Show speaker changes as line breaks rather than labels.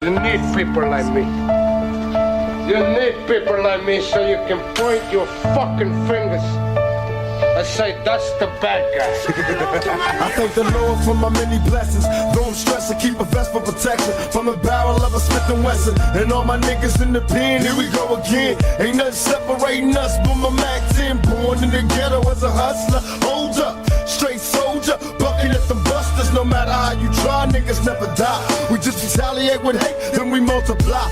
You need people like me. You need people like me so you can point your fucking fingers and say, that's the bad guy.
I thank the Lord for my many blessings. Though I'm stressed, I keep a vest for protection from the barrel of a Smith & Wesson. And all my niggas in the pen, here we go again. Ain't nothing separating us but my Mac 10. Born in the ghetto as a hustler. Hold up, straight soldier, bucking at the busters. No matter how you try, niggas never die. We just retaliate with hate, then we multiply.